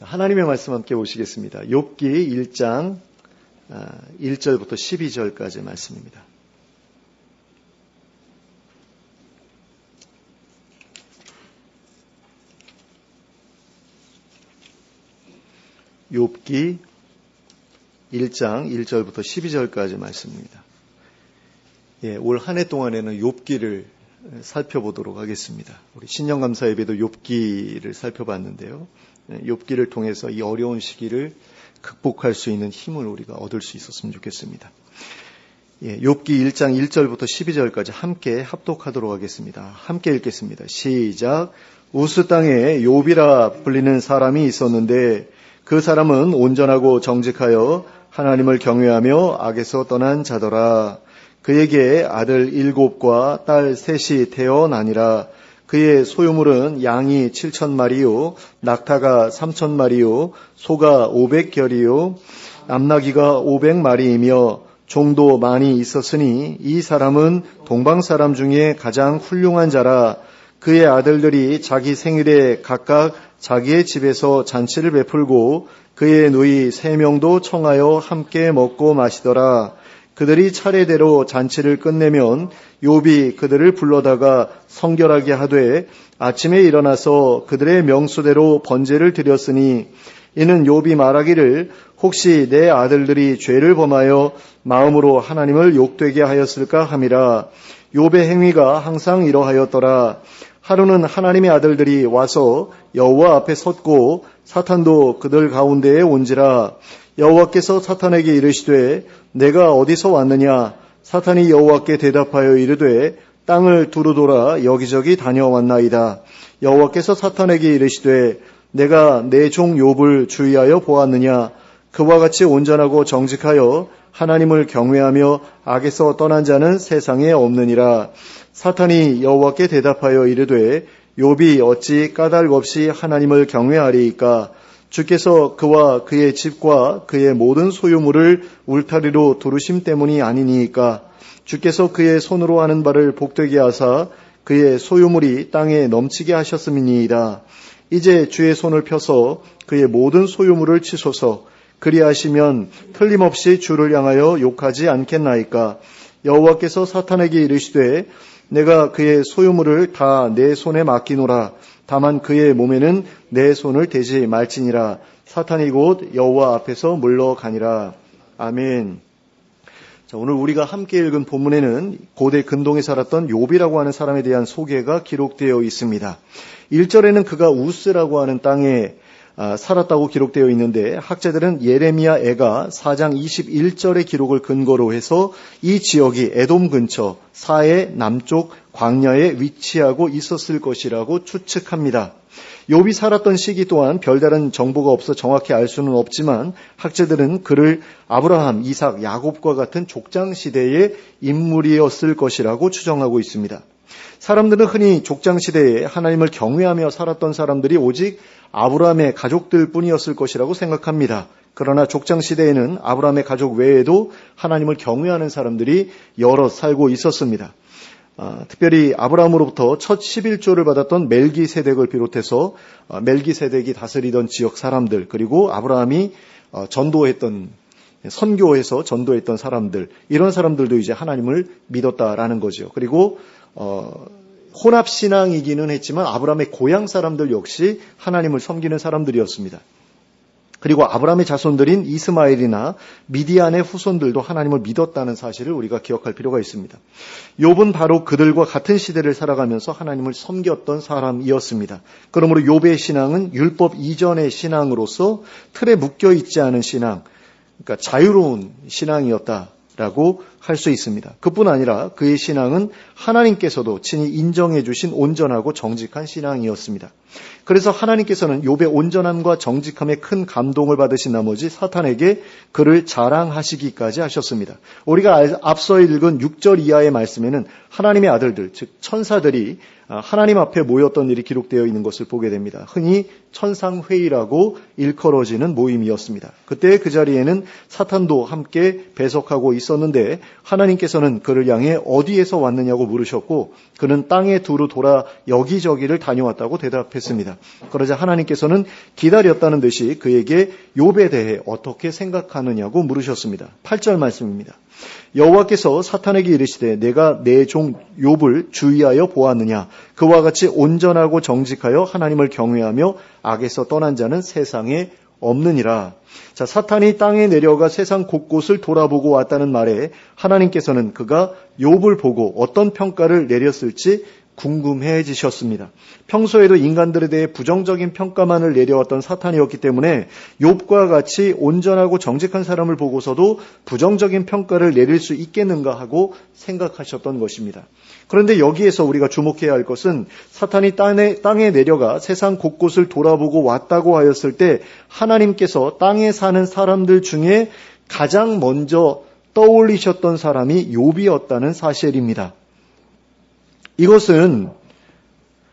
하나님의 말씀 함께 보시겠습니다. 욥기 1장 1절부터 12절까지 말씀입니다. 욥기 1장 1절부터 12절까지 말씀입니다. 올 한 해 동안에는 욥기를 살펴보도록 하겠습니다. 우리 신년감사 예배도 욥기를 살펴봤는데요. 욥기를 통해서 이 어려운 시기를 극복할 수 있는 힘을 우리가 얻을 수 있었으면 좋겠습니다. 욥기 1장 1절부터 12절까지 함께 합독하도록 하겠습니다. 함께 읽겠습니다. 시작. 우스 땅에 욥이라 불리는 사람이 있었는데 그 사람은 온전하고 정직하여 하나님을 경외하며 악에서 떠난 자더라. 그에게 아들 7과 딸 3이 태어나니라. 그의 소유물은 양이 7,000마리요, 낙타가 3,000마리요, 소가 500결이요, 암나귀가 500마리이며 종도 많이 있었으니 이 사람은 동방 사람 중에 가장 훌륭한 자라. 그의 아들들이 자기 생일에 각각 자기의 집에서 잔치를 베풀고 그의 누이 3명도 청하여 함께 먹고 마시더라. 그들이 차례대로 잔치를 끝내면 욥이 그들을 불러다가 성결하게 하되 아침에 일어나서 그들의 명수대로 번제를 드렸으니 이는 욥이 말하기를 혹시 내 아들들이 죄를 범하여 마음으로 하나님을 욕되게 하였을까 함이라. 욥의 행위가 항상 이러하였더라. 하루는 하나님의 아들들이 와서 여호와 앞에 섰고 사탄도 그들 가운데에 온지라. 여호와께서 사탄에게 이르시되 내가 어디서 왔느냐? 사탄이 여호와께 대답하여 이르되 땅을 두루돌아 여기저기 다녀왔나이다. 여호와께서 사탄에게 이르시되 내가 내 종 욥을 주의하여 보았느냐? 그와 같이 온전하고 정직하여 하나님을 경외하며 악에서 떠난 자는 세상에 없느니라. 사탄이 여호와께 대답하여 이르되 욥이 어찌 까닭 없이 하나님을 경외하리이까? 주께서 그와 그의 집과 그의 모든 소유물을 울타리로 두르심 때문이 아니니이까? 주께서 그의 손으로 하는 바를 복되게 하사 그의 소유물이 땅에 넘치게 하셨음이니이다. 이제 주의 손을 펴서 그의 모든 소유물을 치소서. 그리하시면 틀림없이 주를 향하여 욕하지 않겠나이까? 여호와께서 사탄에게 이르시되 내가 그의 소유물을 다 내 손에 맡기노라. 다만 그의 몸에는 내 손을 대지 말지니라. 사탄이 곧 여호와 앞에서 물러가니라. 아멘. 자, 오늘 우리가 함께 읽은 본문에는 고대 근동에 살았던 욥이라고 하는 사람에 대한 소개가 기록되어 있습니다. 1절에는 그가 우스라고 하는 땅에 살았다고 기록되어 있는데 학자들은 예레미야 애가 4장 21절의 기록을 근거로 해서 이 지역이 에돔 근처 사해 남쪽 광야에 위치하고 있었을 것이라고 추측합니다. 욥이 살았던 시기 또한 별다른 정보가 없어 정확히 알 수는 없지만 학자들은 그를 아브라함, 이삭, 야곱과 같은 족장시대의 인물이었을 것이라고 추정하고 있습니다. 사람들은 흔히 족장시대에 하나님을 경외하며 살았던 사람들이 오직 아브라함의 가족들 뿐이었을 것이라고 생각합니다. 그러나 족장시대에는 아브라함의 가족 외에도 하나님을 경외하는 사람들이 여럿 살고 있었습니다. 특별히 아브라함으로부터 첫 11조를 받았던 멜기세덱을 비롯해서 멜기세덱이 다스리던 지역 사람들, 그리고 아브라함이 선교해서 전도했던 사람들, 이런 사람들도 이제 하나님을 믿었다라는 거죠. 그리고 혼합신앙이기는 했지만 아브라함의 고향 사람들 역시 하나님을 섬기는 사람들이었습니다. 그리고 아브라함의 자손들인 이스마엘이나 미디안의 후손들도 하나님을 믿었다는 사실을 우리가 기억할 필요가 있습니다. 욥은 바로 그들과 같은 시대를 살아가면서 하나님을 섬겼던 사람이었습니다. 그러므로 욥의 신앙은 율법 이전의 신앙으로서 틀에 묶여 있지 않은 신앙, 그러니까 자유로운 신앙이었다라고 할 수 있습니다. 그뿐 아니라 그의 신앙은 하나님께서도 친히 인정해 주신 온전하고 정직한 신앙이었습니다. 그래서 하나님께서는 욥의 온전함과 정직함에 큰 감동을 받으신 나머지 사탄에게 그를 자랑하시기까지 하셨습니다. 우리가 앞서 읽은 6절 이하의 말씀에는 하나님의 아들들, 즉 천사들이 하나님 앞에 모였던 일이 기록되어 있는 것을 보게 됩니다. 흔히 천상회의라고 일컬어지는 모임이었습니다. 그때 그 자리에는 사탄도 함께 배석하고 있었는데 하나님께서는 그를 향해 어디에서 왔느냐고 물으셨고 그는 땅에 두루 돌아 여기저기를 다녀왔다고 대답했습니다. 그러자 하나님께서는 기다렸다는 듯이 그에게 욥에 대해 어떻게 생각하느냐고 물으셨습니다. 8절 말씀입니다. 여호와께서 사탄에게 이르시되 내가 내 종 욥을 주의하여 보았느냐. 그와 같이 온전하고 정직하여 하나님을 경외하며 악에서 떠난 자는 세상에 없느니라. 자, 사탄이 땅에 내려가 세상 곳곳을 돌아보고 왔다는 말에 하나님께서는 그가 욥을 보고 어떤 평가를 내렸을지 궁금해지셨습니다. 평소에도 인간들에 대해 부정적인 평가만을 내려왔던 사탄이었기 때문에 욥과 같이 온전하고 정직한 사람을 보고서도 부정적인 평가를 내릴 수 있겠는가 하고 생각하셨던 것입니다. 그런데 여기에서 우리가 주목해야 할 것은 사탄이 땅에 내려가 세상 곳곳을 돌아보고 왔다고 하였을 때 하나님께서 땅에 사는 사람들 중에 가장 먼저 떠올리셨던 사람이 욥이었다는 사실입니다. 이것은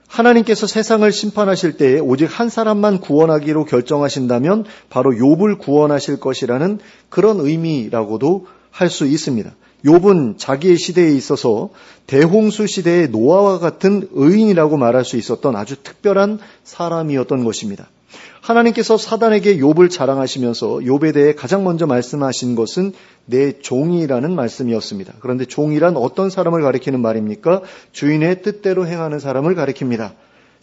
하나님께서 세상을 심판하실 때에 오직 한 사람만 구원하기로 결정하신다면 바로 욥을 구원하실 것이라는 그런 의미라고도 할 수 있습니다. 욥은 자기의 시대에 있어서 대홍수 시대의 노아와 같은 의인이라고 말할 수 있었던 아주 특별한 사람이었던 것입니다. 하나님께서 사단에게 욥을 자랑하시면서 욥에 대해 가장 먼저 말씀하신 것은 내 종이라는 말씀이었습니다. 그런데 종이란 어떤 사람을 가리키는 말입니까? 주인의 뜻대로 행하는 사람을 가리킵니다.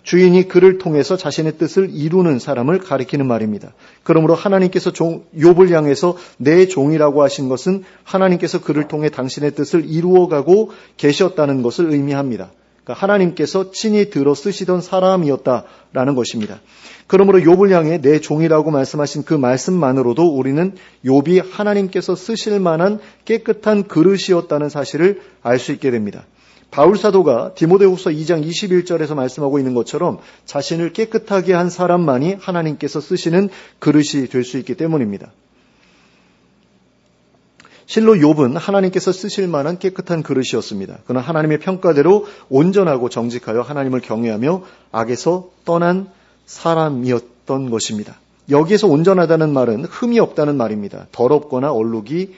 주인이 그를 통해서 자신의 뜻을 이루는 사람을 가리키는 말입니다. 그러므로 하나님께서 욥을 향해서 내 종이라고 하신 것은 하나님께서 그를 통해 당신의 뜻을 이루어가고 계셨다는 것을 의미합니다. 그러니까 하나님께서 친히 들어 쓰시던 사람이었다라는 것입니다. 그러므로 욥을 향해 내 종이라고 말씀하신 그 말씀만으로도 우리는 욥이 하나님께서 쓰실 만한 깨끗한 그릇이었다는 사실을 알 수 있게 됩니다. 바울 사도가 디모데후서 2장 21절에서 말씀하고 있는 것처럼 자신을 깨끗하게 한 사람만이 하나님께서 쓰시는 그릇이 될 수 있기 때문입니다. 실로 욥은 하나님께서 쓰실 만한 깨끗한 그릇이었습니다. 그는 하나님의 평가대로 온전하고 정직하여 하나님을 경외하며 악에서 떠난 사람이었던 것입니다. 여기에서 온전하다는 말은 흠이 없다는 말입니다. 더럽거나 얼룩이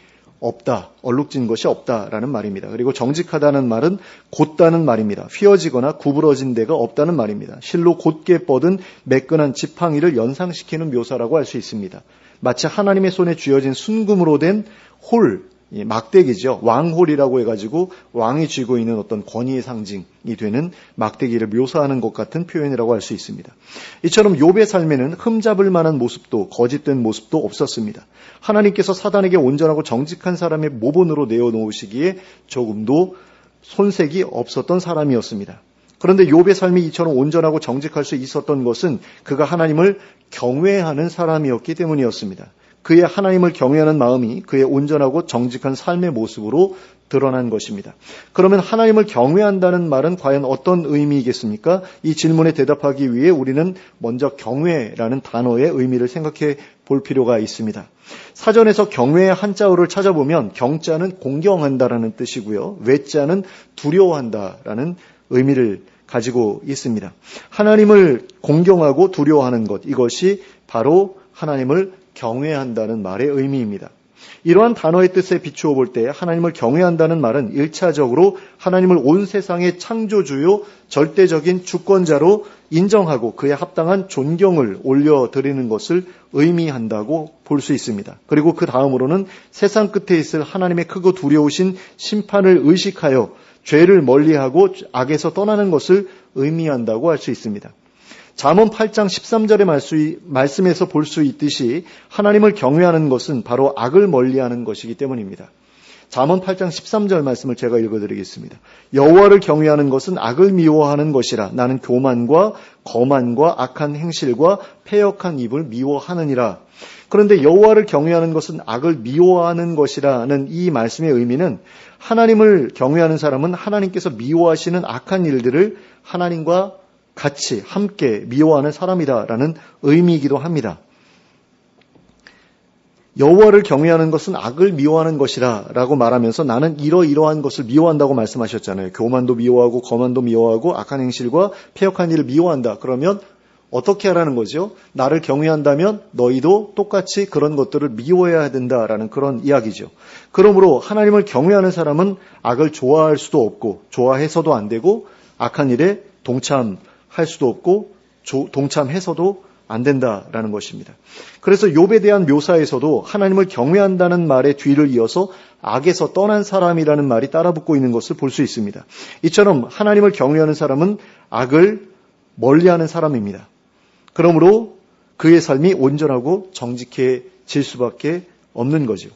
없다, 얼룩진 것이 없다라는 말입니다. 그리고 정직하다는 말은 곧다는 말입니다. 휘어지거나 구부러진 데가 없다는 말입니다. 실로 곧게 뻗은 매끈한 지팡이를 연상시키는 묘사라고 할 수 있습니다. 마치 하나님의 손에 쥐어진 순금으로 된 홀, 막대기죠. 왕홀이라고 해가지고 왕이 쥐고 있는 어떤 권위의 상징이 되는 막대기를 묘사하는 것 같은 표현이라고 할 수 있습니다. 이처럼 욥의 삶에는 흠잡을 만한 모습도 거짓된 모습도 없었습니다. 하나님께서 사단에게 온전하고 정직한 사람의 모본으로 내어놓으시기에 조금도 손색이 없었던 사람이었습니다. 그런데 욥의 삶이 이처럼 온전하고 정직할 수 있었던 것은 그가 하나님을 경외하는 사람이었기 때문이었습니다. 그의 하나님을 경외하는 마음이 그의 온전하고 정직한 삶의 모습으로 드러난 것입니다. 그러면 하나님을 경외한다는 말은 과연 어떤 의미이겠습니까? 이 질문에 대답하기 위해 우리는 먼저 경외라는 단어의 의미를 생각해 볼 필요가 있습니다. 사전에서 경외의 한자어를 찾아보면 경자는 공경한다라는 뜻이고요. 외자는 두려워한다라는 의미를 가지고 있습니다. 하나님을 공경하고 두려워하는 것, 이것이 바로 하나님을 경외한다는 말의 의미입니다. 이러한 단어의 뜻에 비추어 볼 때 하나님을 경외한다는 말은 1차적으로 하나님을 온 세상의 창조주요 절대적인 주권자로 인정하고 그에 합당한 존경을 올려드리는 것을 의미한다고 볼 수 있습니다. 그리고 그 다음으로는 세상 끝에 있을 하나님의 크고 두려우신 심판을 의식하여 죄를 멀리하고 악에서 떠나는 것을 의미한다고 할 수 있습니다. 잠언 8장 13절의 말씀에서 볼 수 있듯이 하나님을 경외하는 것은 바로 악을 멀리하는 것이기 때문입니다. 잠언 8장 13절 말씀을 제가 읽어드리겠습니다. 여호와를 경외하는 것은 악을 미워하는 것이라. 나는 교만과 거만과 악한 행실과 패역한 입을 미워하느니라. 그런데 여호와를 경외하는 것은 악을 미워하는 것이라는 이 말씀의 의미는 하나님을 경외하는 사람은 하나님께서 미워하시는 악한 일들을 하나님과 같이 함께 미워하는 사람이다라는 의미이기도 합니다. 여호와를 경외하는 것은 악을 미워하는 것이라 라고 말하면서 나는 이러이러한 것을 미워한다고 말씀하셨잖아요. 교만도 미워하고 거만도 미워하고 악한 행실과 패역한 일을 미워한다. 그러면 어떻게 하라는 거죠? 나를 경외한다면 너희도 똑같이 그런 것들을 미워해야 된다라는 그런 이야기죠. 그러므로 하나님을 경외하는 사람은 악을 좋아할 수도 없고 좋아해서도 안 되고 악한 일에 동참할 수도 없고 동참해서도 안 된다라는 것입니다. 그래서 욥에 대한 묘사에서도 하나님을 경외한다는 말의 뒤를 이어서 악에서 떠난 사람이라는 말이 따라붙고 있는 것을 볼 수 있습니다. 이처럼 하나님을 경외하는 사람은 악을 멀리하는 사람입니다. 그러므로 그의 삶이 온전하고 정직해질 수밖에 없는 거죠.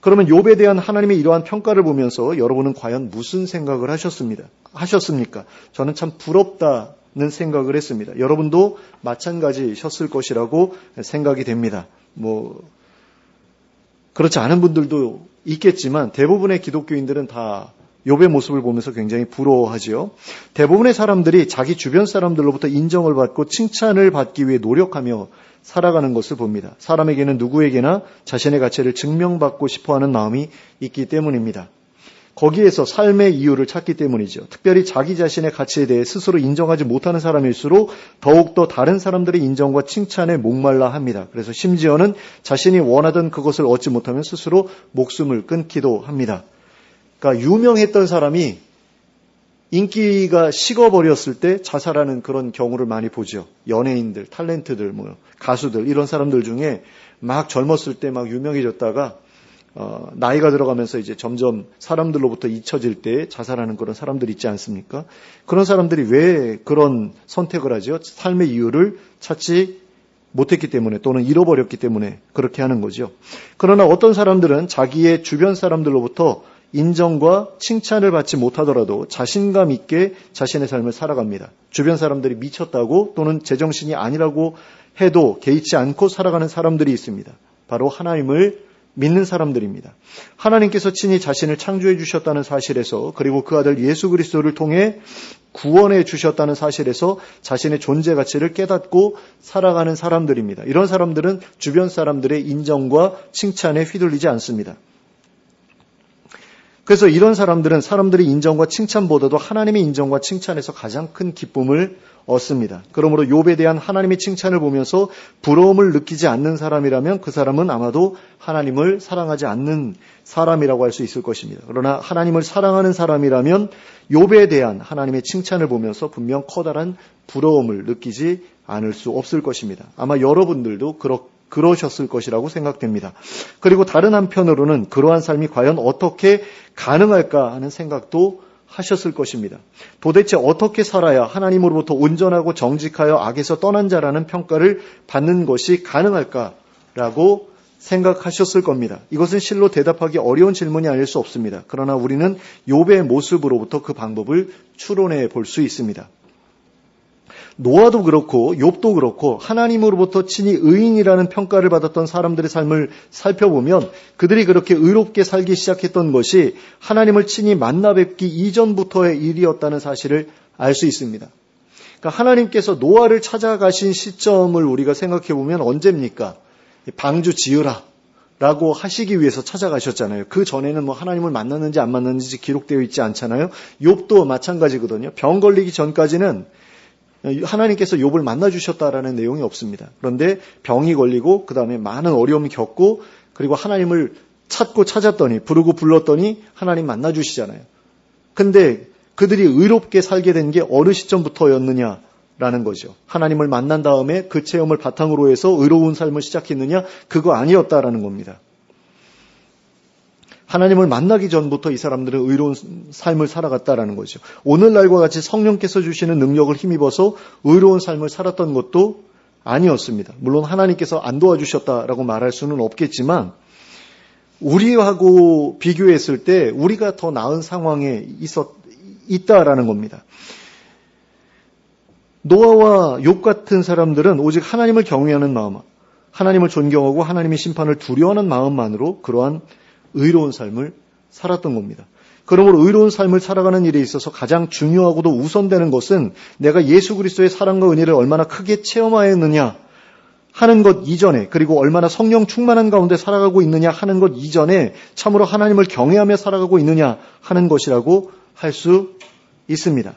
그러면 욥에 대한 하나님의 이러한 평가를 보면서 여러분은 과연 무슨 생각을 하셨습니까? 저는 참 부럽다는 생각을 했습니다. 여러분도 마찬가지셨을 것이라고 생각이 됩니다. 그렇지 않은 분들도 있겠지만 대부분의 기독교인들은 다 욥의 모습을 보면서 굉장히 부러워하지요. 대부분의 사람들이 자기 주변 사람들로부터 인정을 받고 칭찬을 받기 위해 노력하며 살아가는 것을 봅니다. 사람에게는 누구에게나 자신의 가치를 증명받고 싶어하는 마음이 있기 때문입니다. 거기에서 삶의 이유를 찾기 때문이죠. 특별히 자기 자신의 가치에 대해 스스로 인정하지 못하는 사람일수록 더욱더 다른 사람들의 인정과 칭찬에 목말라 합니다. 그래서 심지어는 자신이 원하던 그것을 얻지 못하면 스스로 목숨을 끊기도 합니다. 그러니까 유명했던 사람이 인기가 식어버렸을 때 자살하는 그런 경우를 많이 보죠. 연예인들, 탤런트들, 가수들 이런 사람들 중에 막 젊었을 때 막 유명해졌다가 나이가 들어가면서 이제 점점 사람들로부터 잊혀질 때 자살하는 그런 사람들 있지 않습니까? 그런 사람들이 왜 그런 선택을 하죠? 삶의 이유를 찾지 못했기 때문에 또는 잃어버렸기 때문에 그렇게 하는 거죠. 그러나 어떤 사람들은 자기의 주변 사람들로부터 인정과 칭찬을 받지 못하더라도 자신감 있게 자신의 삶을 살아갑니다. 주변 사람들이 미쳤다고 또는 제정신이 아니라고 해도 개의치 않고 살아가는 사람들이 있습니다. 바로 하나님을 믿는 사람들입니다. 하나님께서 친히 자신을 창조해 주셨다는 사실에서 그리고 그 아들 예수 그리스도를 통해 구원해 주셨다는 사실에서 자신의 존재 가치를 깨닫고 살아가는 사람들입니다. 이런 사람들은 주변 사람들의 인정과 칭찬에 휘둘리지 않습니다. 그래서 이런 사람들은 사람들의 인정과 칭찬보다도 하나님의 인정과 칭찬에서 가장 큰 기쁨을 얻습니다. 그러므로 욥에 대한 하나님의 칭찬을 보면서 부러움을 느끼지 않는 사람이라면 그 사람은 아마도 하나님을 사랑하지 않는 사람이라고 할 수 있을 것입니다. 그러나 하나님을 사랑하는 사람이라면 욥에 대한 하나님의 칭찬을 보면서 분명 커다란 부러움을 느끼지 않을 수 없을 것입니다. 아마 여러분들도 그러셨을 것이라고 생각됩니다. 그리고 다른 한편으로는 그러한 삶이 과연 어떻게 가능할까 하는 생각도 하셨을 것입니다. 도대체 어떻게 살아야 하나님으로부터 온전하고 정직하여 악에서 떠난 자라는 평가를 받는 것이 가능할까라고 생각하셨을 겁니다. 이것은 실로 대답하기 어려운 질문이 아닐 수 없습니다. 그러나 우리는 욥의 모습으로부터 그 방법을 추론해 볼 수 있습니다. 노아도 그렇고 욥도 그렇고 하나님으로부터 친히 의인이라는 평가를 받았던 사람들의 삶을 살펴보면 그들이 그렇게 의롭게 살기 시작했던 것이 하나님을 친히 만나 뵙기 이전부터의 일이었다는 사실을 알 수 있습니다. 그러니까 하나님께서 노아를 찾아가신 시점을 우리가 생각해 보면 언제입니까? 방주 지으라 라고 하시기 위해서 찾아가셨잖아요. 그 전에는 하나님을 만났는지 안 만났는지 기록되어 있지 않잖아요. 욥도 마찬가지거든요. 병 걸리기 전까지는 하나님께서 욥을 만나주셨다라는 내용이 없습니다. 그런데 병이 걸리고 그 다음에 많은 어려움을 겪고 그리고 하나님을 찾고 찾았더니 부르고 불렀더니 하나님 만나주시잖아요. 근데 그들이 의롭게 살게 된 게 어느 시점부터였느냐라는 거죠. 하나님을 만난 다음에 그 체험을 바탕으로 해서 의로운 삶을 시작했느냐? 그거 아니었다라는 겁니다. 하나님을 만나기 전부터 이 사람들은 의로운 삶을 살아갔다라는 거죠. 오늘날과 같이 성령께서 주시는 능력을 힘입어서 의로운 삶을 살았던 것도 아니었습니다. 물론 하나님께서 안 도와주셨다라고 말할 수는 없겠지만 우리하고 비교했을 때 우리가 더 나은 상황에 있다라는 겁니다. 노아와 욥 같은 사람들은 오직 하나님을 경외하는 마음, 하나님을 존경하고 하나님의 심판을 두려워하는 마음만으로 그러한 의로운 삶을 살았던 겁니다. 그러므로 의로운 삶을 살아가는 일에 있어서 가장 중요하고도 우선되는 것은 내가 예수 그리스도의 사랑과 은혜를 얼마나 크게 체험하였느냐 하는 것 이전에, 그리고 얼마나 성령 충만한 가운데 살아가고 있느냐 하는 것 이전에 참으로 하나님을 경외하며 살아가고 있느냐 하는 것이라고 할 수 있습니다.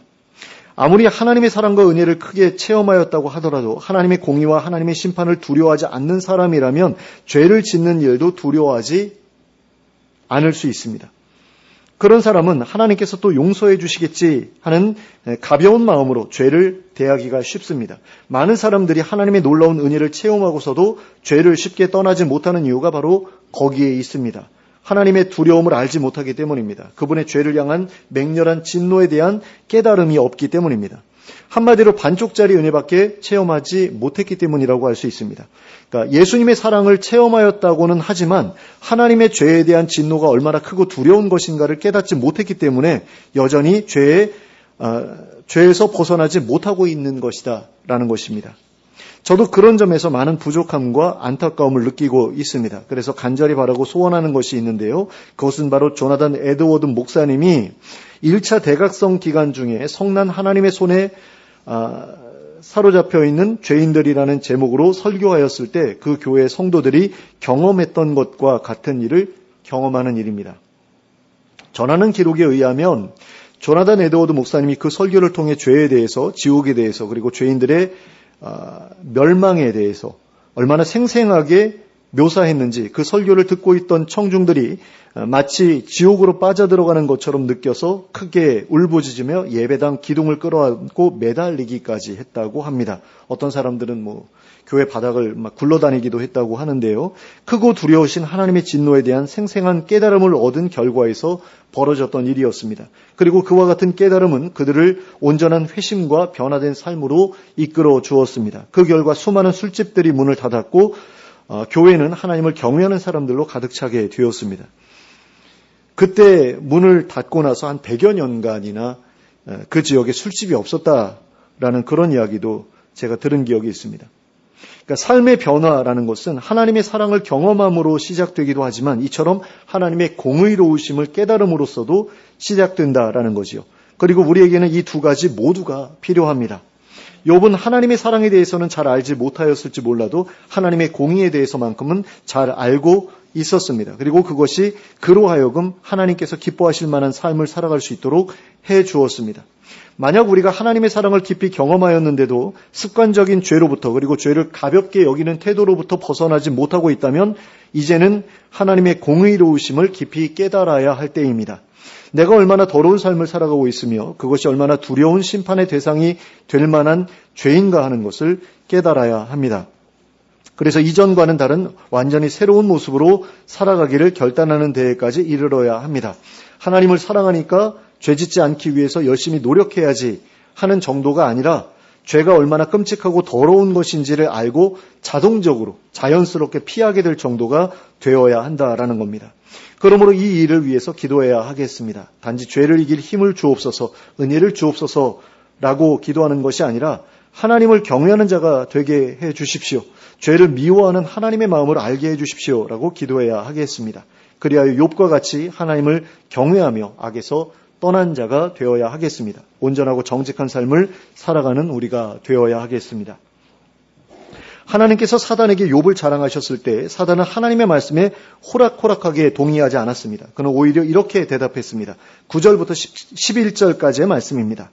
아무리 하나님의 사랑과 은혜를 크게 체험하였다고 하더라도 하나님의 공의와 하나님의 심판을 두려워하지 않는 사람이라면 죄를 짓는 일도 두려워하지 않을 수 있습니다. 그런 사람은 하나님께서 또 용서해 주시겠지 하는 가벼운 마음으로 죄를 대하기가 쉽습니다. 많은 사람들이 하나님의 놀라운 은혜를 체험하고서도 죄를 쉽게 떠나지 못하는 이유가 바로 거기에 있습니다. 하나님의 두려움을 알지 못하기 때문입니다. 그분의 죄를 향한 맹렬한 진노에 대한 깨달음이 없기 때문입니다. 한마디로 반쪽짜리 은혜밖에 체험하지 못했기 때문이라고 할 수 있습니다. 그러니까 예수님의 사랑을 체험하였다고는 하지만 하나님의 죄에 대한 진노가 얼마나 크고 두려운 것인가를 깨닫지 못했기 때문에 여전히 죄에서 벗어나지 못하고 있는 것이다라는 것입니다. 저도 그런 점에서 많은 부족함과 안타까움을 느끼고 있습니다. 그래서 간절히 바라고 소원하는 것이 있는데요. 그것은 바로 조나단 에드워드 목사님이 1차 대각성 기간 중에 성난 하나님의 손에 사로잡혀 있는 죄인들이라는 제목으로 설교하였을 때 그 교회 성도들이 경험했던 것과 같은 일을 경험하는 일입니다. 전하는 기록에 의하면 조나단 에드워드 목사님이 그 설교를 통해 죄에 대해서, 지옥에 대해서, 그리고 죄인들의 멸망에 대해서 얼마나 생생하게 묘사했는지 그 설교를 듣고 있던 청중들이 마치 지옥으로 빠져들어가는 것처럼 느껴서 크게 울부짖으며 예배당 기둥을 끌어안고 매달리기까지 했다고 합니다. 어떤 사람들은 교회 바닥을 막 굴러다니기도 했다고 하는데요. 크고 두려우신 하나님의 진노에 대한 생생한 깨달음을 얻은 결과에서 벌어졌던 일이었습니다. 그리고 그와 같은 깨달음은 그들을 온전한 회심과 변화된 삶으로 이끌어 주었습니다. 그 결과 수많은 술집들이 문을 닫았고 교회는 하나님을 경외하는 사람들로 가득 차게 되었습니다. 그때 문을 닫고 나서 한 100여 년간이나 그 지역에 술집이 없었다라는 그런 이야기도 제가 들은 기억이 있습니다. 그러니까 삶의 변화라는 것은 하나님의 사랑을 경험함으로 시작되기도 하지만 이처럼 하나님의 공의로우심을 깨달음으로써도 시작된다라는 거지요. 그리고 우리에게는 이 두 가지 모두가 필요합니다. 욥은 하나님의 사랑에 대해서는 잘 알지 못하였을지 몰라도 하나님의 공의에 대해서만큼은 잘 알고 있었습니다. 그리고 그것이 그로 하여금 하나님께서 기뻐하실 만한 삶을 살아갈 수 있도록 해 주었습니다. 만약 우리가 하나님의 사랑을 깊이 경험하였는데도 습관적인 죄로부터 그리고 죄를 가볍게 여기는 태도로부터 벗어나지 못하고 있다면 이제는 하나님의 공의로우심을 깊이 깨달아야 할 때입니다. 내가 얼마나 더러운 삶을 살아가고 있으며 그것이 얼마나 두려운 심판의 대상이 될 만한 죄인가 하는 것을 깨달아야 합니다. 그래서 이전과는 다른 완전히 새로운 모습으로 살아가기를 결단하는 데에까지 이르러야 합니다. 하나님을 사랑하니까 죄짓지 않기 위해서 열심히 노력해야지 하는 정도가 아니라 죄가 얼마나 끔찍하고 더러운 것인지를 알고 자동적으로 자연스럽게 피하게 될 정도가 되어야 한다라는 겁니다. 그러므로 이 일을 위해서 기도해야 하겠습니다. 단지 죄를 이길 힘을 주옵소서, 은혜를 주옵소서라고 기도하는 것이 아니라 하나님을 경외하는 자가 되게 해 주십시오. 죄를 미워하는 하나님의 마음을 알게 해 주십시오라고 기도해야 하겠습니다. 그리하여 욥과 같이 하나님을 경외하며 악에서 떠난 자가 되어야 하겠습니다. 온전하고 정직한 삶을 살아가는 우리가 되어야 하겠습니다. 하나님께서 사단에게 욥을 자랑하셨을 때 사단은 하나님의 말씀에 호락호락하게 동의하지 않았습니다. 그는 오히려 이렇게 대답했습니다. 9절부터 11절까지의 말씀입니다.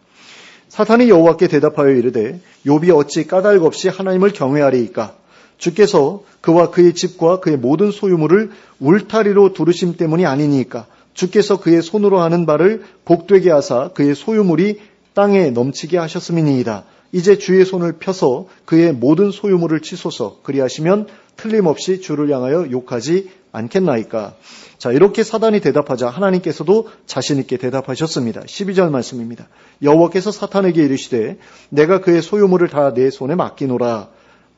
사탄이 여호와께 대답하여 이르되 욥이 어찌 까닭 없이 하나님을 경외하리이까? 주께서 그와 그의 집과 그의 모든 소유물을 울타리로 두르심 때문이 아니니까? 주께서 그의 손으로 하는 바를 복되게 하사 그의 소유물이 땅에 넘치게 하셨음이니이다. 이제 주의 손을 펴서 그의 모든 소유물을 치소서. 그리하시면 틀림없이 주를 향하여 욕하지 않겠나이까? 자, 이렇게 사단이 대답하자 하나님께서도 자신 있게 대답하셨습니다. 12절 말씀입니다. 여호와께서 사탄에게 이르시되 내가 그의 소유물을 다 내 손에 맡기노라.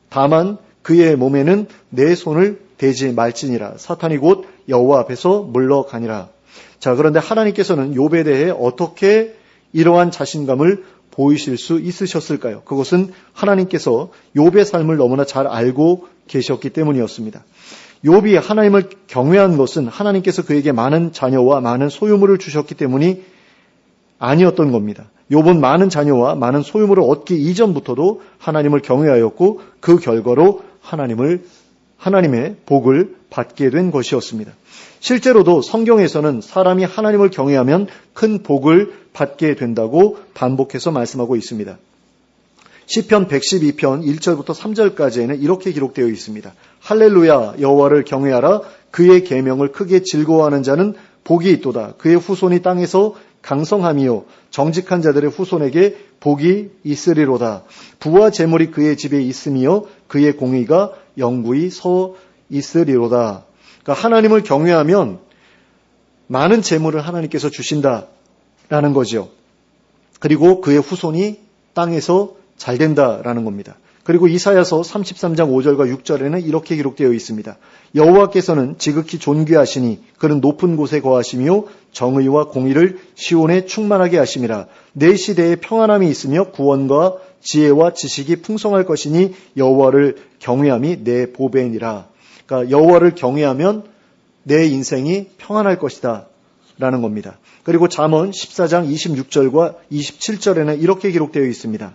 다만 그의 몸에는 내 손을 대지 말지니라. 사탄이 곧 여호와 앞에서 물러가니라. 자, 그런데 하나님께서는 욥에 대해 어떻게 이러한 자신감을 보이실 수 있으셨을까요? 그것은 하나님께서 욥의 삶을 너무나 잘 알고 계셨기 때문이었습니다. 욥이 하나님을 경외한 것은 하나님께서 그에게 많은 자녀와 많은 소유물을 주셨기 때문이 아니었던 겁니다. 욥은 많은 자녀와 많은 소유물을 얻기 이전부터도 하나님을 경외하였고 그 결과로 하나님을 하나님의 복을 받게 된 것이었습니다. 실제로도 성경에서는 사람이 하나님을 경외하면 큰 복을 받게 된다고 반복해서 말씀하고 있습니다. 시편 112편 1절부터 3절까지에는 이렇게 기록되어 있습니다. 할렐루야, 여호와를 경외하라. 그의 계명을 크게 즐거워하는 자는 복이 있도다. 그의 후손이 땅에서 강성함이요 정직한 자들의 후손에게 복이 있으리로다. 부와 재물이 그의 집에 있으며 그의 공의가 영구히 서 있으리로다. 그러니까 하나님을 경외하면 많은 재물을 하나님께서 주신다라는 거죠. 그리고 그의 후손이 땅에서 잘 된다라는 겁니다. 그리고 이사야서 33장 5절과 6절에는 이렇게 기록되어 있습니다. 여호와께서는 지극히 존귀하시니 그는 높은 곳에 거하시며 정의와 공의를 시온에 충만하게 하심이라. 내 시대에 평안함이 있으며 구원과 지혜와 지식이 풍성할 것이니 여호와를 경외함이 내 보배니라. 그러니까 여호와를 경외하면 내 인생이 평안할 것이다 라는 겁니다. 그리고 잠언 14장 26절과 27절에는 이렇게 기록되어 있습니다.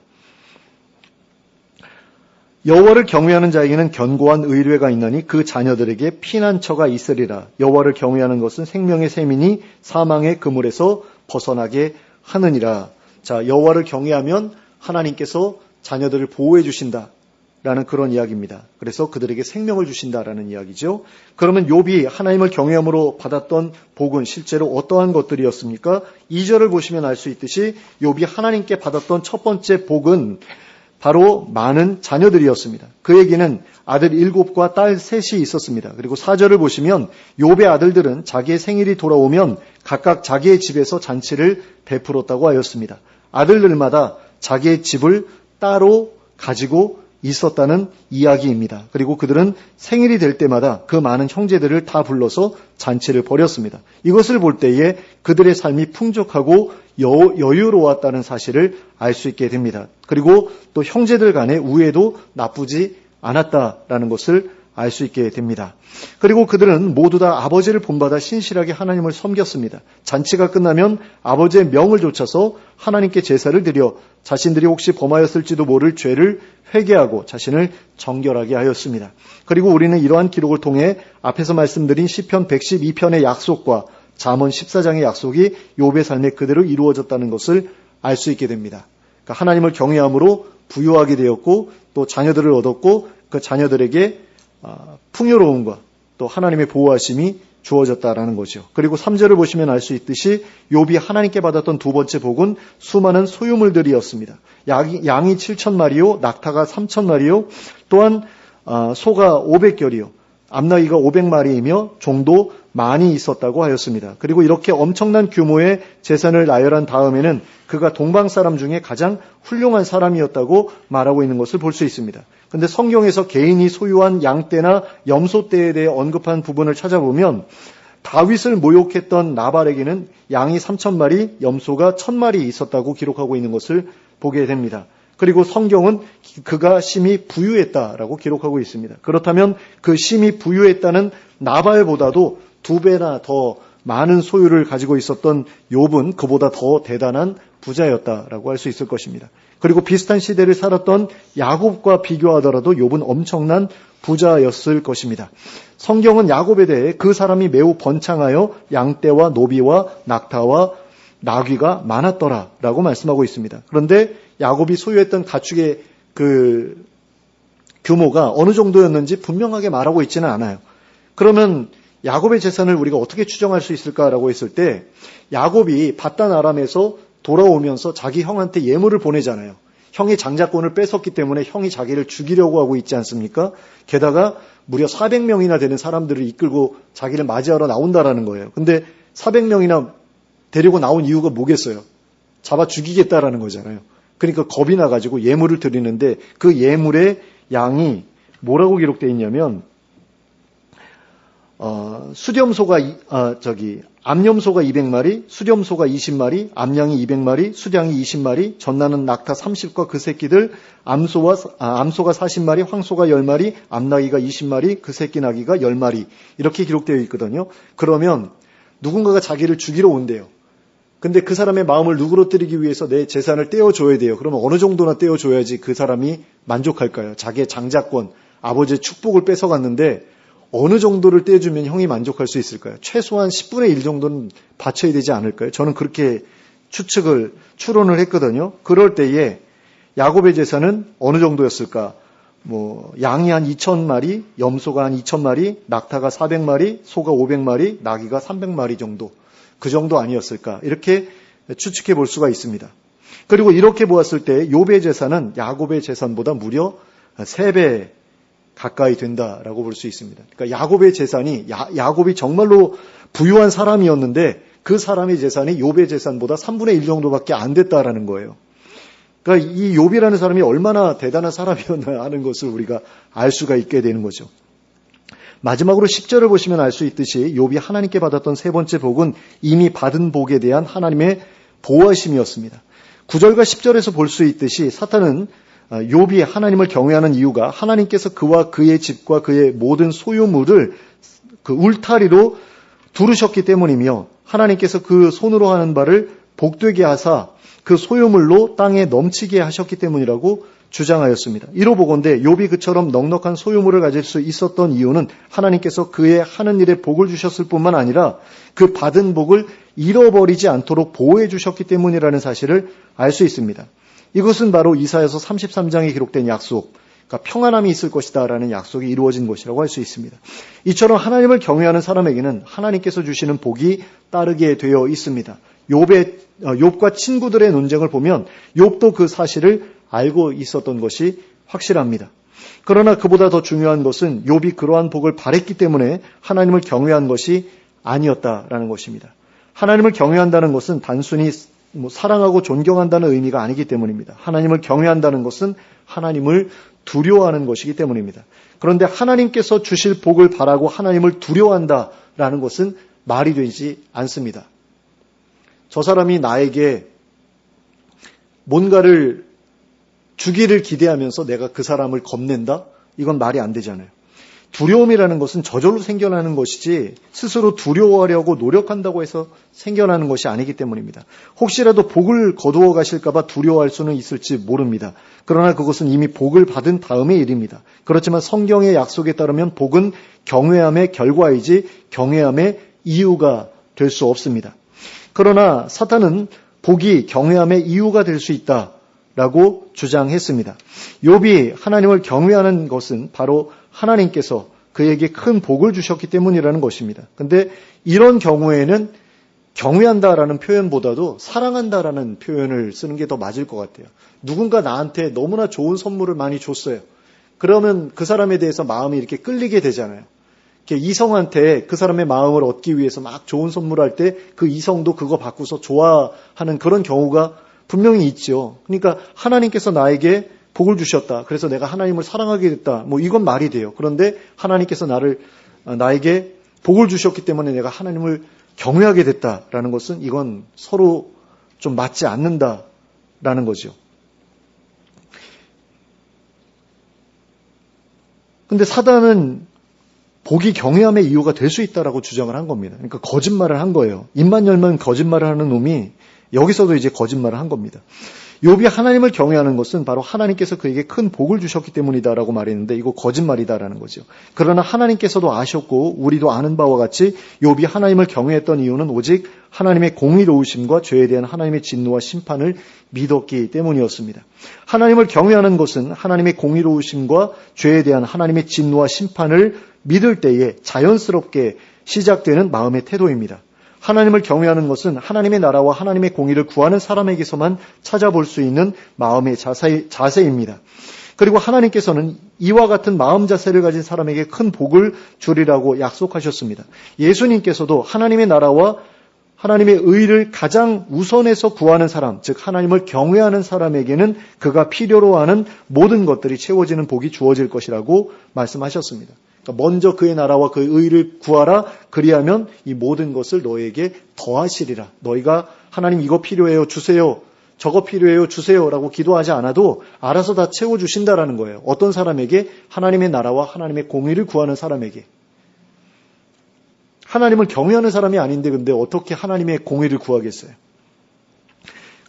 여호와를 경외하는 자에게는 견고한 의뢰가 있나니 그 자녀들에게 피난처가 있으리라. 여호와를 경외하는 것은 생명의 셈이니 사망의 그물에서 벗어나게 하느니라. 자, 여호와를 경외하면 하나님께서 자녀들을 보호해 주신다라는 그런 이야기입니다. 그래서 그들에게 생명을 주신다라는 이야기죠. 그러면 욥이 하나님을 경외함으로 받았던 복은 실제로 어떠한 것들이었습니까? 2절을 보시면 알 수 있듯이 욥이 하나님께 받았던 첫 번째 복은 바로 많은 자녀들이었습니다. 그에게는 아들 7과 딸 3이 있었습니다. 그리고 4절을 보시면 욥의 아들들은 자기의 생일이 돌아오면 각각 자기의 집에서 잔치를 베풀었다고 하였습니다. 아들들마다 자기의 집을 따로 가지고 있었다는 이야기입니다. 그리고 그들은 생일이 될 때마다 그 많은 형제들을 다 불러서 잔치를 벌였습니다. 이것을 볼 때에 그들의 삶이 풍족하고 여유로웠다는 사실을 알 수 있게 됩니다. 그리고 또 형제들 간의 우애도 나쁘지 않았다라는 것을 알 수 있게 됩니다. 그리고 그들은 모두 다 아버지를 본받아 신실하게 하나님을 섬겼습니다. 잔치가 끝나면 아버지의 명을 좇아서 하나님께 제사를 드려 자신들이 혹시 범하였을지도 모를 죄를 회개하고 자신을 정결하게 하였습니다. 그리고 우리는 이러한 기록을 통해 앞에서 말씀드린 시편 112편의 약속과 잠언 14장의 약속이 욥의 삶에 그대로 이루어졌다는 것을 알 수 있게 됩니다. 그러니까 하나님을 경외함으로 부유하게 되었고 또 자녀들을 얻었고 그 자녀들에게 풍요로움과 또 하나님의 보호하심이 주어졌다라는 거죠. 그리고 3절을 보시면 알 수 있듯이 욥이 하나님께 받았던 두 번째 복은 수많은 소유물들이었습니다. 양이 7,000마리요, 낙타가 3,000마리요, 또한 소가 500결이요, 암나귀가 500마리이며 종도 많이 있었다고 하였습니다. 그리고 이렇게 엄청난 규모의 재산을 나열한 다음에는 그가 동방 사람 중에 가장 훌륭한 사람이었다고 말하고 있는 것을 볼 수 있습니다. 그런데 성경에서 개인이 소유한 양떼나 염소떼에 대해 언급한 부분을 찾아보면 다윗을 모욕했던 나발에게는 양이 3,000마리, 염소가 1,000마리 있었다고 기록하고 있는 것을 보게 됩니다. 그리고 성경은 그가 심히 부유했다라고 기록하고 있습니다. 그렇다면 그 심히 부유했다는 나발보다도 2배나 더 많은 소유를 가지고 있었던 욥은 그보다 더 대단한 부자였다라고 할 수 있을 것입니다. 그리고 비슷한 시대를 살았던 야곱과 비교하더라도 욥은 엄청난 부자였을 것입니다. 성경은 야곱에 대해 그 사람이 매우 번창하여 양떼와 노비와 낙타와 나귀가 많았더라라고 말씀하고 있습니다. 그런데 야곱이 소유했던 가축의 그 규모가 어느 정도였는지 분명하게 말하고 있지는 않아요. 그러면 야곱의 재산을 우리가 어떻게 추정할 수 있을까라고 했을 때 야곱이 바단 아람에서 돌아오면서 자기 형한테 예물을 보내잖아요. 형이 장자권을 뺏었기 때문에 형이 자기를 죽이려고 하고 있지 않습니까? 게다가 무려 400명이나 되는 사람들을 이끌고 자기를 맞이하러 나온다라는 거예요. 근데 400명이나 데리고 나온 이유가 뭐겠어요? 잡아 죽이겠다라는 거잖아요. 그러니까 겁이 나가지고 예물을 드리는데 그 예물의 양이 뭐라고 기록되어 있냐면 암염소가 200마리, 수렴소가 20마리, 암양이 200마리, 수량이 20마리, 전나는 낙타 30과 그 새끼들, 암소가 40마리, 황소가 10마리, 암나귀가 20마리, 그 새끼 나귀가 10마리 이렇게 기록되어 있거든요. 그러면 누군가가 자기를 죽이러 온대요. 근데 그 사람의 마음을 누그러뜨리기 위해서 내 재산을 떼어줘야 돼요. 그러면 어느 정도나 떼어줘야지 그 사람이 만족할까요? 자기의 장자권, 아버지의 축복을 뺏어갔는데 어느 정도를 떼주면 형이 만족할 수 있을까요? 최소한 10분의 1 정도는 바쳐야 되지 않을까요? 저는 그렇게 추론을 했거든요. 그럴 때에 야곱의 재산은 어느 정도였을까? 양이 한 2,000마리, 염소가 한 2,000마리, 낙타가 400마리, 소가 500마리, 나귀가 300마리 정도. 그 정도 아니었을까? 이렇게 추측해 볼 수가 있습니다. 그리고 이렇게 보았을 때 욥의 재산은 야곱의 재산보다 무려 3배 가까이 된다라고 볼 수 있습니다. 그러니까 야곱의 재산이 야곱이 정말로 부유한 사람이었는데 그 사람의 재산이 욥의 재산보다 3분의 1 정도밖에 안 됐다라는 거예요. 그러니까 이 욥이라는 사람이 얼마나 대단한 사람이었나 하는 것을 우리가 알 수가 있게 되는 거죠. 마지막으로 10절을 보시면 알 수 있듯이 욥이 하나님께 받았던 세 번째 복은 이미 받은 복에 대한 하나님의 보호하심이었습니다. 9절과 10절에서 볼 수 있듯이 사탄은 욥이 하나님을 경외하는 이유가 하나님께서 그와 그의 집과 그의 모든 소유물을 그 울타리로 두르셨기 때문이며 하나님께서 그 손으로 하는 바를 복되게 하사 그 소유물로 땅에 넘치게 하셨기 때문이라고 주장하였습니다. 이로 보건대 욥이 그처럼 넉넉한 소유물을 가질 수 있었던 이유는 하나님께서 그의 하는 일에 복을 주셨을 뿐만 아니라 그 받은 복을 잃어버리지 않도록 보호해 주셨기 때문이라는 사실을 알 수 있습니다. 이것은 바로 이사야서 33장에 기록된 약속, 그러니까 평안함이 있을 것이다 라는 약속이 이루어진 것이라고 할 수 있습니다. 이처럼 하나님을 경외하는 사람에게는 하나님께서 주시는 복이 따르게 되어 있습니다. 욥과 친구들의 논쟁을 보면 욥도 그 사실을 알고 있었던 것이 확실합니다. 그러나 그보다 더 중요한 것은 욥이 그러한 복을 바랬기 때문에 하나님을 경외한 것이 아니었다라는 것입니다. 하나님을 경외한다는 것은 단순히 사랑하고 존경한다는 의미가 아니기 때문입니다. 하나님을 경외한다는 것은 하나님을 두려워하는 것이기 때문입니다. 그런데 하나님께서 주실 복을 바라고 하나님을 두려워한다라는 것은 말이 되지 않습니다. 저 사람이 나에게 뭔가를 주기를 기대하면서 내가 그 사람을 겁낸다? 이건 말이 안 되잖아요. 두려움이라는 것은 저절로 생겨나는 것이지 스스로 두려워하려고 노력한다고 해서 생겨나는 것이 아니기 때문입니다. 혹시라도 복을 거두어 가실까 봐 두려워할 수는 있을지 모릅니다. 그러나 그것은 이미 복을 받은 다음의 일입니다. 그렇지만 성경의 약속에 따르면 복은 경외함의 결과이지 경외함의 이유가 될 수 없습니다. 그러나 사탄은 복이 경외함의 이유가 될 수 있다라고 주장했습니다. 욥이 하나님을 경외하는 것은 바로 하나님께서 그에게 큰 복을 주셨기 때문이라는 것입니다. 그런데 이런 경우에는 경외한다라는 표현보다도 사랑한다라는 표현을 쓰는 게 더 맞을 것 같아요. 누군가 나한테 너무나 좋은 선물을 많이 줬어요. 그러면 그 사람에 대해서 마음이 이렇게 끌리게 되잖아요. 이렇게 이성한테 그 사람의 마음을 얻기 위해서 막 좋은 선물할 때 그 이성도 그거 받고서 좋아하는 그런 경우가 분명히 있죠. 그러니까 하나님께서 나에게 복을 주셨다. 그래서 내가 하나님을 사랑하게 됐다. 이건 말이 돼요. 그런데 하나님께서 나에게 복을 주셨기 때문에 내가 하나님을 경외하게 됐다라는 것은 이건 서로 좀 맞지 않는다라는 거죠. 근데 사단은 복이 경외함의 이유가 될 수 있다라고 주장을 한 겁니다. 그러니까 거짓말을 한 거예요. 입만 열면 거짓말을 하는 놈이 여기서도 이제 거짓말을 한 겁니다. 욥이 하나님을 경외하는 것은 바로 하나님께서 그에게 큰 복을 주셨기 때문이다라고 말했는데 이거 거짓말이다라는 거죠. 그러나 하나님께서도 아셨고 우리도 아는 바와 같이 욥이 하나님을 경외했던 이유는 오직 하나님의 공의로우심과 죄에 대한 하나님의 진노와 심판을 믿었기 때문이었습니다. 하나님을 경외하는 것은 하나님의 공의로우심과 죄에 대한 하나님의 진노와 심판을 믿을 때에 자연스럽게 시작되는 마음의 태도입니다. 하나님을 경외하는 것은 하나님의 나라와 하나님의 공의를 구하는 사람에게서만 찾아볼 수 있는 마음의 자세입니다. 그리고 하나님께서는 이와 같은 마음 자세를 가진 사람에게 큰 복을 주리라고 약속하셨습니다. 예수님께서도 하나님의 나라와 하나님의 의를 가장 우선해서 구하는 사람, 즉 하나님을 경외하는 사람에게는 그가 필요로 하는 모든 것들이 채워지는 복이 주어질 것이라고 말씀하셨습니다. 그러니까 먼저 그의 나라와 그의 의를 구하라. 그리하면 이 모든 것을 너에게 더하시리라. 너희가 하나님 이거 필요해요 주세요. 저거 필요해요 주세요 라고 기도하지 않아도 알아서 다 채워주신다라는 거예요. 어떤 사람에게? 하나님의 나라와 하나님의 공의를 구하는 사람에게. 하나님을 경외하는 사람이 아닌데 근데 어떻게 하나님의 공의를 구하겠어요?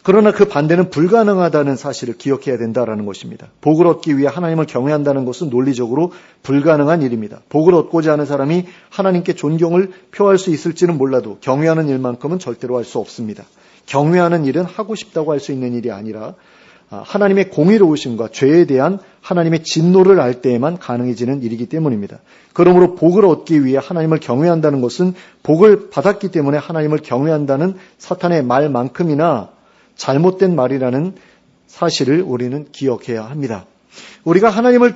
그러나 그 반대는 불가능하다는 사실을 기억해야 된다라는 것입니다. 복을 얻기 위해 하나님을 경외한다는 것은 논리적으로 불가능한 일입니다. 복을 얻고자 하는 사람이 하나님께 존경을 표할 수 있을지는 몰라도 경외하는 일만큼은 절대로 할 수 없습니다. 경외하는 일은 하고 싶다고 할 수 있는 일이 아니라 하나님의 공의로우심과 죄에 대한 하나님의 진노를 알 때에만 가능해지는 일이기 때문입니다. 그러므로 복을 얻기 위해 하나님을 경외한다는 것은 복을 받았기 때문에 하나님을 경외한다는 사탄의 말만큼이나 잘못된 말이라는 사실을 우리는 기억해야 합니다. 우리가 하나님을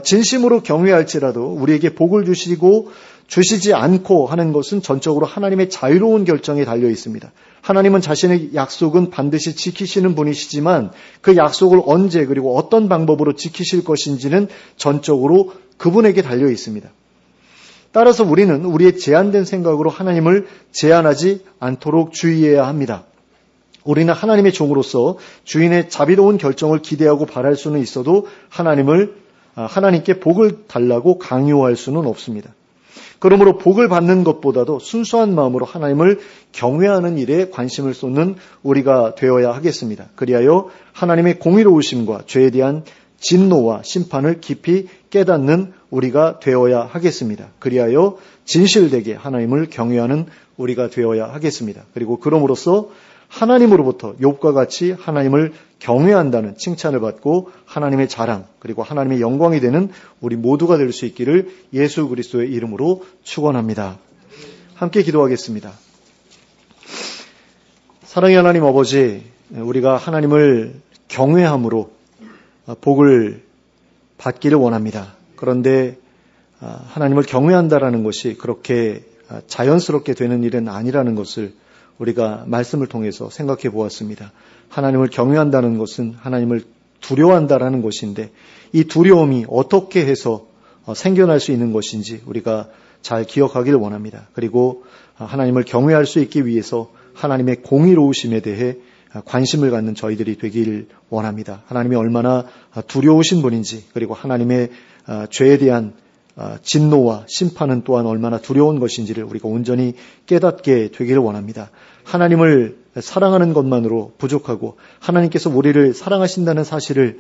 진심으로 경외할지라도 우리에게 복을 주시지 않고 하는 것은 전적으로 하나님의 자유로운 결정에 달려 있습니다. 하나님은 자신의 약속은 반드시 지키시는 분이시지만 그 약속을 언제 그리고 어떤 방법으로 지키실 것인지는 전적으로 그분에게 달려 있습니다. 따라서 우리는 우리의 제한된 생각으로 하나님을 제한하지 않도록 주의해야 합니다. 우리는 하나님의 종으로서 주인의 자비로운 결정을 기대하고 바랄 수는 있어도 하나님께 복을 달라고 강요할 수는 없습니다. 그러므로 복을 받는 것보다도 순수한 마음으로 하나님을 경외하는 일에 관심을 쏟는 우리가 되어야 하겠습니다. 그리하여 하나님의 공의로우심과 죄에 대한 진노와 심판을 깊이 깨닫는 우리가 되어야 하겠습니다. 그리하여 진실되게 하나님을 경외하는 우리가 되어야 하겠습니다. 그리고 그럼으로써 하나님으로부터 욥과 같이 하나님을 경외한다는 칭찬을 받고 하나님의 자랑 그리고 하나님의 영광이 되는 우리 모두가 될 수 있기를 예수 그리스도의 이름으로 축원합니다. 함께 기도하겠습니다. 사랑의 하나님 아버지, 우리가 하나님을 경외함으로 복을 받기를 원합니다. 그런데 하나님을 경외한다라는 것이 그렇게 자연스럽게 되는 일은 아니라는 것을 우리가 말씀을 통해서 생각해 보았습니다. 하나님을 경외한다는 것은 하나님을 두려워한다라는 것인데 이 두려움이 어떻게 해서 생겨날 수 있는 것인지 우리가 잘 기억하기를 원합니다. 그리고 하나님을 경외할 수 있기 위해서 하나님의 공의로우심에 대해 관심을 갖는 저희들이 되길 원합니다. 하나님이 얼마나 두려우신 분인지 그리고 하나님의 죄에 대한 진노와 심판은 또한 얼마나 두려운 것인지를 우리가 온전히 깨닫게 되기를 원합니다. 하나님을 사랑하는 것만으로 부족하고 하나님께서 우리를 사랑하신다는 사실을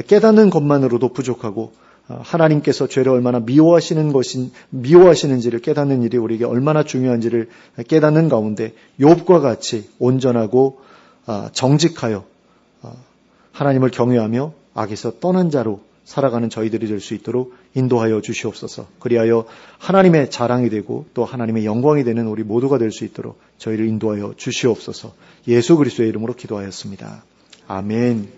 깨닫는 것만으로도 부족하고 하나님께서 죄를 얼마나 미워하시는지를 깨닫는 일이 우리에게 얼마나 중요한지를 깨닫는 가운데 욥과 같이 온전하고 정직하여 하나님을 경외하며 악에서 떠난 자로 살아가는 저희들이 될 수 있도록 인도하여 주시옵소서. 그리하여 하나님의 자랑이 되고 또 하나님의 영광이 되는 우리 모두가 될 수 있도록 저희를 인도하여 주시옵소서. 예수 그리스도의 이름으로 기도하였습니다. 아멘.